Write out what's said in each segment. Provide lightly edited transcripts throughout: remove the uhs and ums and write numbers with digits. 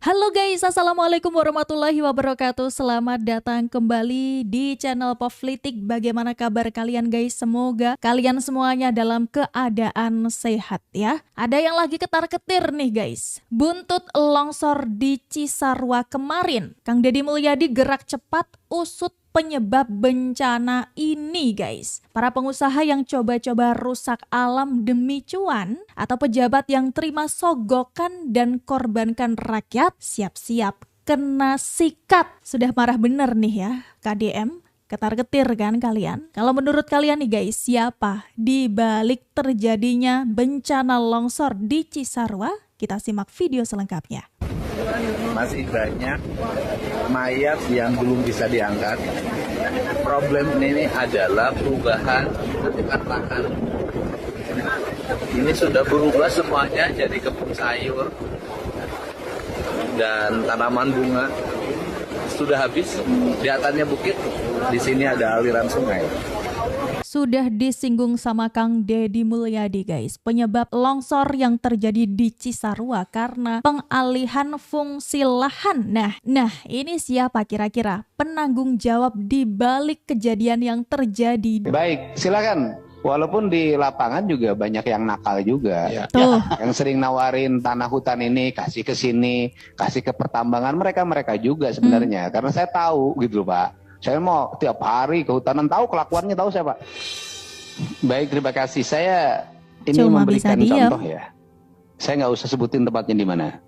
Halo guys, Assalamualaikum warahmatullahi wabarakatuh. Selamat datang kembali di channel Povlitik. Bagaimana kabar kalian guys? Semoga kalian semuanya dalam keadaan sehat ya. Ada yang lagi ketar-ketir nih guys. Buntut longsor di Cisarua kemarin, Kang Deddy Mulyadi gerak cepat usut penyebab bencana ini guys. Para pengusaha yang coba-coba rusak alam demi cuan atau pejabat yang terima sogokan dan korbankan rakyat siap-siap kena sikat. Sudah marah bener nih ya KDM. Ketar-ketir kan kalian? Kalau menurut kalian nih guys, siapa di balik terjadinya bencana longsor di Cisarua? Kita simak video selengkapnya. Masih banyak mayat yang belum bisa diangkat. Problem ini adalah perubahan bentukan lahan. Ini sudah berubah semuanya jadi kebun sayur dan tanaman bunga. Sudah habis, di atasnya bukit, di sini ada aliran sungai. Sudah disinggung sama Kang Deddy Mulyadi guys, penyebab longsor yang terjadi di Cisarua karena pengalihan fungsi lahan. Nah ini siapa kira-kira penanggung jawab di balik kejadian yang terjadi? Baik, silakan. Walaupun di lapangan juga banyak yang nakal juga. Ya. Tuh. Yang sering nawarin tanah hutan ini, kasih ke sini, kasih ke pertambangan, mereka juga sebenarnya. Karena saya tahu gitu Pak. Saya mau tiap hari ke hutanan, tahu kelakuannya, tahu saya Pak. Baik, terima kasih. Saya ini Cuma memberikan bisa contoh ya. Saya nggak usah sebutin tempatnya di mana.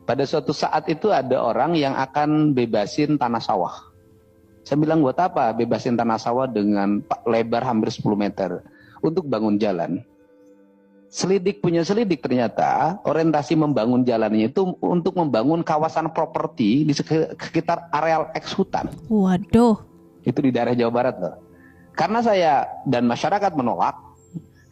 Pada suatu saat itu ada orang yang akan bebasin tanah sawah. Saya bilang, buat apa bebasin tanah sawah dengan lebar hampir 10 meter untuk bangun jalan. Selidik punya selidik, ternyata orientasi membangun jalannya itu untuk membangun kawasan properti di sekitar areal eks hutan. Waduh. Itu di daerah Jawa Barat loh. Karena saya dan masyarakat menolak,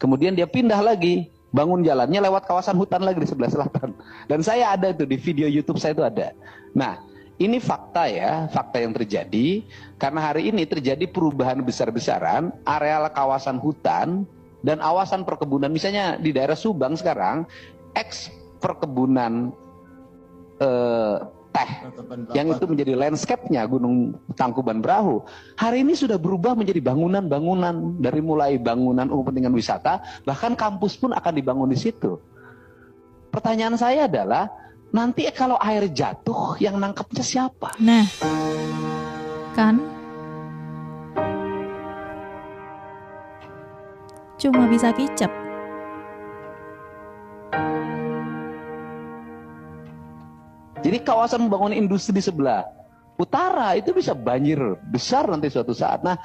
kemudian dia pindah lagi, bangun jalannya lewat kawasan hutan lagi di sebelah selatan. Dan saya ada itu di video YouTube saya itu ada. Nah, ini fakta ya, fakta yang terjadi karena hari ini terjadi perubahan besar-besaran areal kawasan hutan dan kawasan perkebunan. Misalnya di daerah Subang sekarang, eks perkebunan teh yang itu menjadi landscape-nya Gunung Tangkuban Perahu. Hari ini sudah berubah menjadi bangunan-bangunan, dari mulai bangunan umum kepentingan wisata, bahkan kampus pun akan dibangun di situ. Pertanyaan saya adalah, nanti kalau air jatuh yang nangkepnya siapa? Nah, kan cuma bisa kicep. Jadi kawasan membangun industri di sebelah utara itu bisa banjir besar nanti suatu saat. Nah,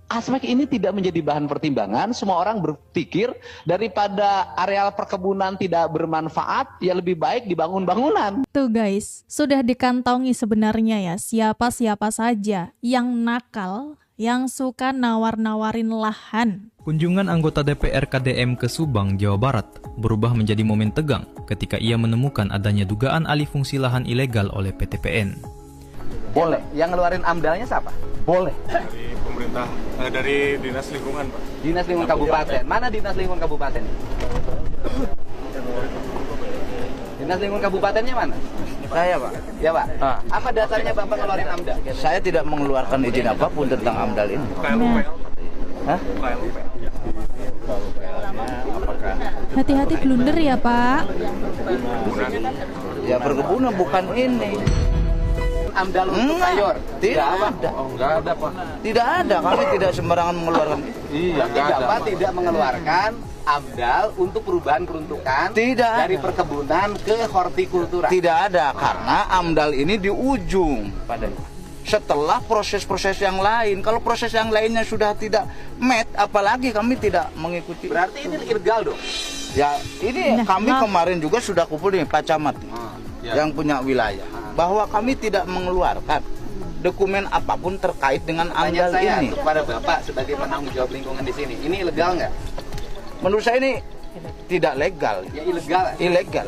aspek ini tidak menjadi bahan pertimbangan. Semua orang berpikir daripada areal perkebunan tidak bermanfaat, ya lebih baik dibangun bangunan. Tuh guys, sudah dikantongi sebenarnya ya siapa-siapa saja yang nakal, yang suka nawar-nawarin lahan. Kunjungan anggota DPR KDM ke Subang, Jawa Barat berubah menjadi momen tegang ketika ia menemukan adanya dugaan alih fungsi lahan ilegal oleh PTPN. Boleh. Yang ngeluarin amdalnya siapa? Boleh. Dari pemerintah, dari Dinas Lingkungan, Pak. Dinas Lingkungan Kabupaten. Mana Dinas Lingkungan Kabupaten? Dinas Lingkungan Kabupatennya mana? Saya Pak. Ya Pak. Apa dasarnya Bapak ngeluarin amdal? Saya tidak mengeluarkan izin apapun tentang amdal ini. Hah? Hati-hati blunder ya Pak. Ya perkebunan bukan ini. Amdal untuk sayur? Tidak ada. Enggak ada, Pak. Tidak ada. Kami tidak sembarangan mengeluarkan. Iya, Bapak tidak mengeluarkan amdal untuk perubahan peruntukan dari perkebunan ke hortikultura. Tidak ada karena amdal ini di ujung setelah proses-proses yang lain. Kalau proses yang lainnya sudah tidak met, apalagi kami tidak mengikuti. Berarti ini ilegal dong? Ya ini kami kemarin juga sudah kumpul nih Pak Camat yang punya wilayah bahwa kami tidak mengeluarkan dokumen apapun terkait dengan amdal ini. Kepada Bapak sebagai penanggung jawab lingkungan di sini, ini ilegal nggak? Menurut saya ini tidak legal. Ya ilegal. Ilegal.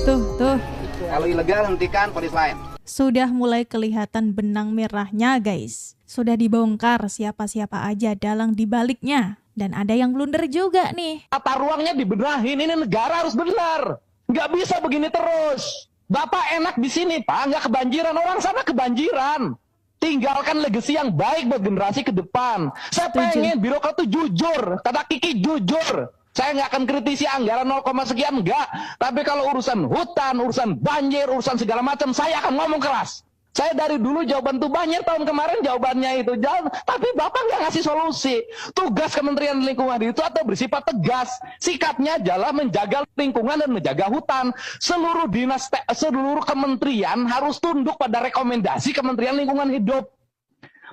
Tuh. Kalau ilegal hentikan, polis lain. Sudah mulai kelihatan benang merahnya guys. Sudah dibongkar siapa-siapa aja dalang dibaliknya. Dan ada yang blunder juga nih. Tata ruangnya dibenahin, ini negara harus benar. Nggak bisa begini terus. Bapak enak di sini, Pak, nggak kebanjiran. Orang sana kebanjiran. Tinggalkan legasi yang baik buat generasi ke depan. Saya pengen birokrat itu jujur. Kata Kiki jujur. Saya nggak akan kritisi anggaran 0, sekian, enggak. Tapi kalau urusan hutan, urusan banjir, urusan segala macam, saya akan ngomong keras. Saya dari dulu jawaban tuh banjir tahun kemarin jawabannya itu jalan, tapi Bapak nggak ngasih solusi. Tugas Kementerian Lingkungan itu atau bersifat tegas, sikapnya adalah menjaga lingkungan dan menjaga hutan. Seluruh dinas, seluruh kementerian harus tunduk pada rekomendasi Kementerian Lingkungan Hidup.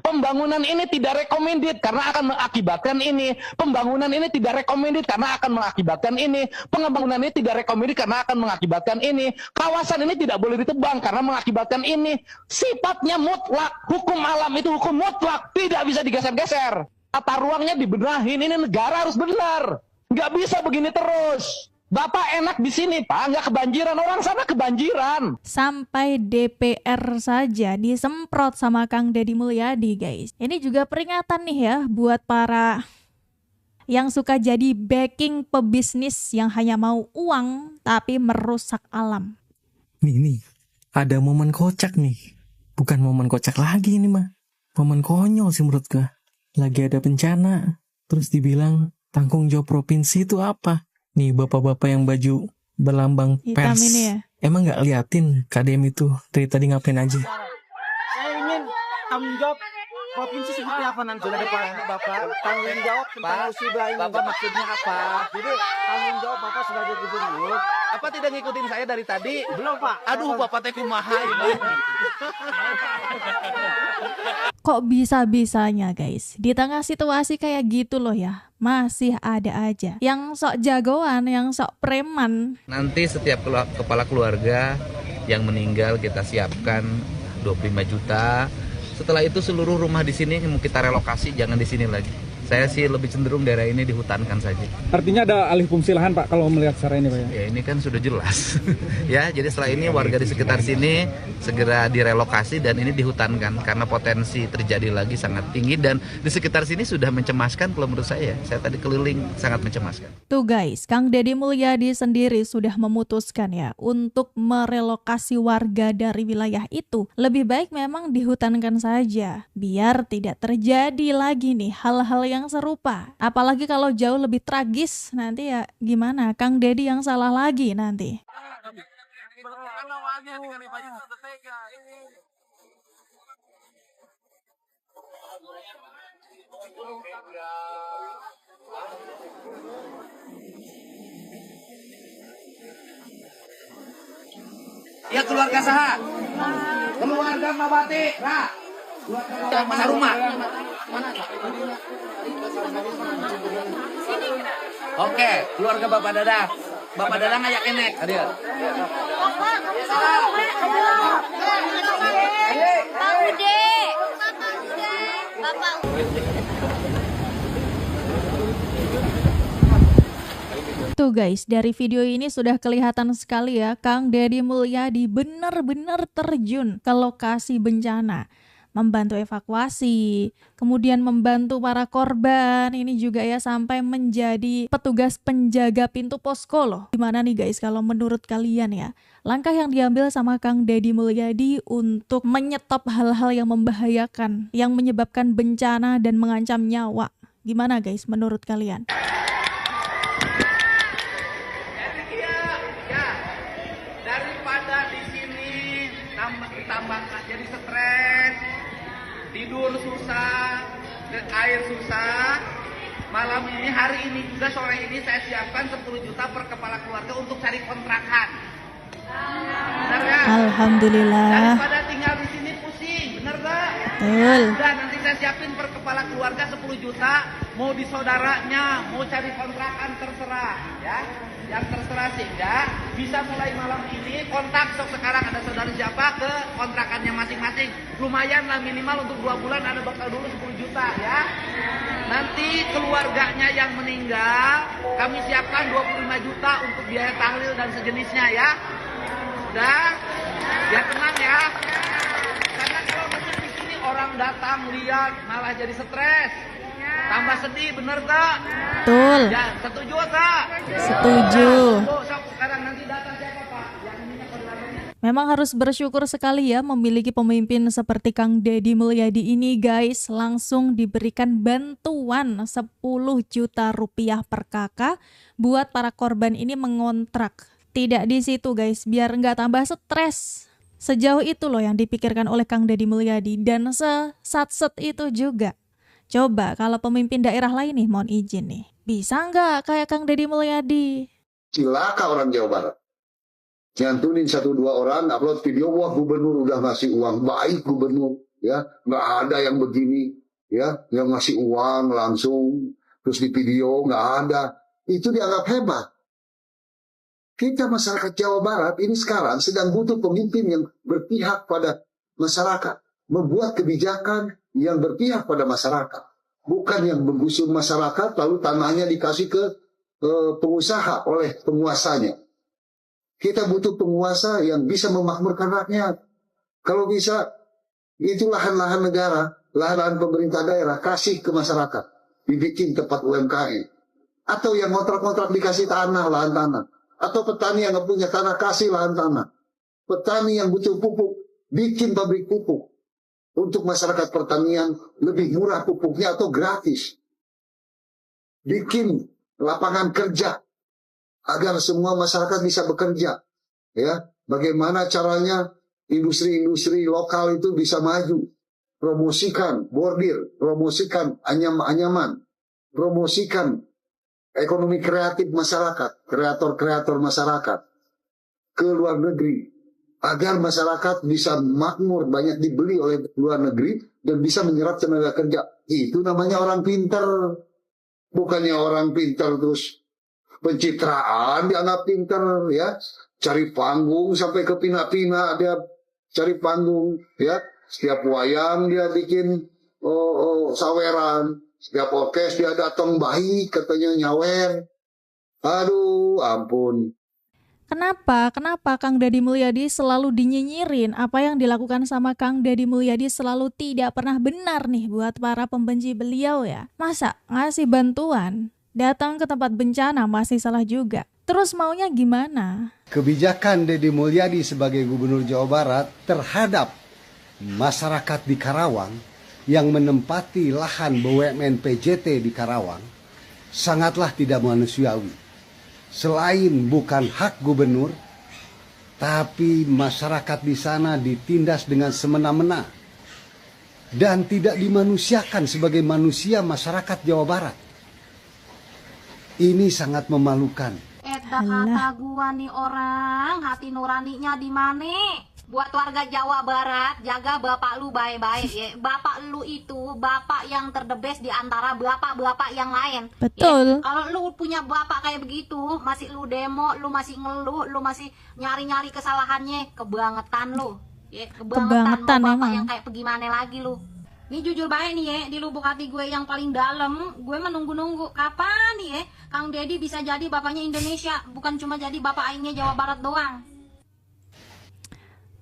Pembangunan ini tidak recommended karena akan mengakibatkan ini. Pembangunan ini tidak recommended karena akan mengakibatkan ini. Pembangunan ini tidak recommended karena akan mengakibatkan ini. Kawasan ini tidak boleh ditebang karena mengakibatkan ini. Sifatnya mutlak. Hukum alam itu hukum mutlak. Tidak bisa digeser-geser. Tata ruangnya dibenahin. Ini negara harus benar. Nggak bisa begini terus. Bapak enak di sini, Pak, nggak kebanjiran. Orang sana kebanjiran. Sampai DPR saja disemprot sama Kang Deddy Mulyadi, guys. Ini juga peringatan nih ya buat para yang suka jadi backing pebisnis yang hanya mau uang tapi merusak alam. Nih, ada momen kocak nih. Bukan momen kocak lagi ini mah. Momen konyol sih menurut gue. Lagi ada bencana, terus dibilang tanggung jawab provinsi itu apa? Nih bapak-bapak yang baju berlambang hitam pers. Ini ya. Emang nggak liatin KDM itu dari tadi ngapain aja? Saya ingin tanggung jawab provinsi seperti apa nanti ke depan, Bapak? Tanggung jawab tentang musibah ini, Bapak maksudnya apa? Jadi tanggung jawab Bapak sebagai gubernur. Apa tidak ngikutin saya dari tadi? Belum, Pak. Aduh, Bapak teh kumaha ini. Kok bisa-bisanya, guys? Di tengah situasi kayak gitu loh ya, masih ada aja yang sok jagoan, yang sok preman. Nanti setiap kepala keluarga yang meninggal kita siapkan 25 juta. Setelah itu seluruh rumah di sini mau kita relokasi, jangan di sini lagi. Saya sih lebih cenderung daerah ini dihutankan saja. Artinya ada alih fungsi lahan, Pak, kalau melihat secara ini, Pak ya? Ya ini kan sudah jelas. Ya, jadi setelah ini warga di sekitar sini segera direlokasi dan ini dihutankan karena potensi terjadi lagi sangat tinggi dan di sekitar sini sudah mencemaskan kalau menurut saya. Saya tadi keliling sangat mencemaskan. Tuh guys, Kang Deddy Mulyadi sendiri sudah memutuskan ya untuk merelokasi warga dari wilayah itu. Lebih baik memang dihutankan saja biar tidak terjadi lagi nih hal-hal yang serupa. Apalagi kalau jauh lebih tragis nanti ya gimana? Kang Deddy yang salah lagi nanti. Ya keluarga saha? Keluarga Mabati, Ra. Keluarga rumah. Oke, keluarga Bapak Dadang. Bapak Dadang ayak enek, hadir. Pak Ude. Bapak Tuh guys, dari video ini sudah kelihatan sekali ya, Kang Deddy Mulyadi benar-benar terjun ke lokasi bencana. Membantu evakuasi, kemudian membantu para korban, ini juga ya sampai menjadi petugas penjaga pintu posko loh. Gimana nih guys kalau menurut kalian ya, langkah yang diambil sama Kang Deddy Mulyadi untuk menyetop hal-hal yang membahayakan, yang menyebabkan bencana dan mengancam nyawa. Gimana guys menurut kalian? Daripada di sini tambah jadi stres, tidur susah, air susah. Malam ini, hari ini juga sore ini saya siapkan 10 juta per kepala keluarga untuk cari kontrakan. Benar ya? Alhamdulillah. Daripada tinggal di sini pusing, bener gak? Betul. Udah nanti saya siapin per kepala keluarga 10 juta, mau di saudaranya, mau cari kontrakan terserah, ya. Yang terserah sehingga bisa mulai malam ini kontak sekarang ada saudara siapa ke kontrakannya masing-masing. Lumayan lah minimal untuk 2 bulan ada bakal dulu 10 juta ya. Nanti keluarganya yang meninggal kami siapkan 25 juta untuk biaya tahlil dan sejenisnya ya. Udah, ya tenang ya. Karena kalau masih di sini orang datang lihat malah jadi stres. Tambah sedih, bener tak? Betul. Ya, setuju tak? Setuju. Sok sekarang nanti datang siapa Pak? Yang minyak saudaranya. Memang harus bersyukur sekali ya memiliki pemimpin seperti Kang Deddy Mulyadi ini guys. Langsung diberikan bantuan 10 juta rupiah per kakak buat para korban ini mengontrak. Tidak di situ guys, biar nggak tambah stres. Sejauh itu loh yang dipikirkan oleh Kang Deddy Mulyadi dan sesat-set itu juga. Coba kalau pemimpin daerah lain nih, mohon izin nih, bisa nggak kayak Kang Deddy Mulyadi? Cilaka orang Jawa Barat. Nyantunin 1-2 orang, upload video, wah gubernur udah ngasih uang, baik gubernur, ya, nggak ada yang begini, ya, yang ngasih uang langsung, terus di video nggak ada, itu dianggap hebat. Kita masyarakat Jawa Barat ini sekarang sedang butuh pemimpin yang berpihak pada masyarakat, membuat kebijakan yang berpihak pada masyarakat, bukan yang menggusur masyarakat lalu tanahnya dikasih ke pengusaha oleh penguasanya. Kita butuh penguasa yang bisa memakmurkan rakyat. Kalau bisa, itu lahan-lahan negara, lahan-lahan pemerintah daerah, kasih ke masyarakat. Dibikin tempat UMKM. Atau yang kontrak-kontrak dikasih tanah, lahan tanah. Atau petani yang nggak punya tanah, kasih lahan tanah. Petani yang butuh pupuk, bikin pabrik pupuk. Untuk masyarakat pertanian, lebih murah pupuknya atau gratis. Bikin lapangan kerja. Agar semua masyarakat bisa bekerja, ya. Bagaimana caranya industri-industri lokal itu bisa maju? Promosikan bordir, promosikan anyaman, promosikan ekonomi kreatif masyarakat, kreator-kreator masyarakat ke luar negeri, agar masyarakat bisa makmur, banyak dibeli oleh luar negeri dan bisa menyerap tenaga kerja. Itu namanya orang pintar, bukannya orang pintar terus pencitraan dianggap pinter, ya, cari panggung sampai ke pina-pina dia cari panggung, ya, setiap wayang dia bikin saweran, setiap orkes dia datang baik katanya nyawer, aduh ampun. Kenapa Kang Deddy Mulyadi selalu dinyinyirin? Apa yang dilakukan sama Kang Deddy Mulyadi selalu tidak pernah benar nih buat para pembenci beliau ya? Masa ngasih bantuan? Datang ke tempat bencana masih salah juga. Terus maunya gimana? Kebijakan Deddy Mulyadi sebagai Gubernur Jawa Barat terhadap masyarakat di Karawang yang menempati lahan BUMN PJT di Karawang sangatlah tidak manusiawi. Selain bukan hak gubernur, tapi masyarakat di sana ditindas dengan semena-mena dan tidak dimanusiakan sebagai manusia masyarakat Jawa Barat. Ini sangat memalukan. Kata gua nih orang, hati nuraninya di mana? Buat warga Jawa Barat, jaga bapak lu baik-baik ya. Bapak lu itu bapak yang terdebes di antara bapak-bapak yang lain. Betul. Ya, kalau lu punya bapak kayak begitu, masih lu demo, lu masih ngeluh, lu masih nyari-nyari kesalahannya, kebangetan lu. Ya, kebangetan mau bapak yang kayak bagaimana lagi lu. Ini jujur baik nih ya, di lubuk hati gue yang paling dalam, gue menunggu-nunggu kapan nih ya Kang Deddy bisa jadi bapaknya Indonesia, bukan cuma jadi bapak aingnya Jawa Barat doang.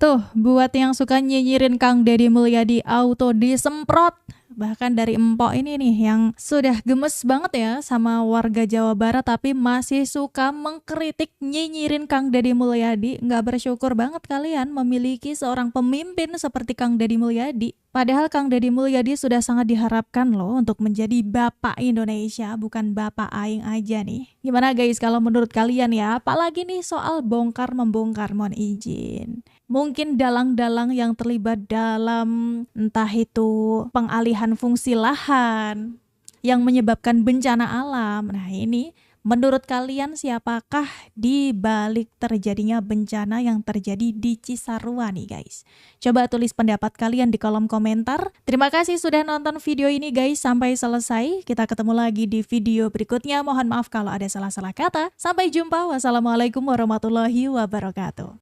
Tuh, buat yang suka nyinyirin Kang Deddy Mulyadi auto disemprot. Bahkan dari empok ini nih yang sudah gemes banget ya sama warga Jawa Barat tapi masih suka mengkritik nyinyirin Kang Deddy Mulyadi. Nggak bersyukur banget kalian memiliki seorang pemimpin seperti Kang Deddy Mulyadi. Padahal Kang Deddy Mulyadi sudah sangat diharapkan loh untuk menjadi Bapak Indonesia, bukan Bapak Aing aja nih. Gimana guys kalau menurut kalian ya? Apalagi nih soal bongkar-membongkar, mohon izin. Mungkin dalang-dalang yang terlibat dalam entah itu pengalihan fungsi lahan yang menyebabkan bencana alam. Nah ini menurut kalian siapakah di balik terjadinya bencana yang terjadi di Cisarua nih guys? Coba tulis pendapat kalian di kolom komentar. Terima kasih sudah nonton video ini guys sampai selesai. Kita ketemu lagi di video berikutnya. Mohon maaf kalau ada salah-salah kata. Sampai jumpa. Wassalamualaikum warahmatullahi wabarakatuh.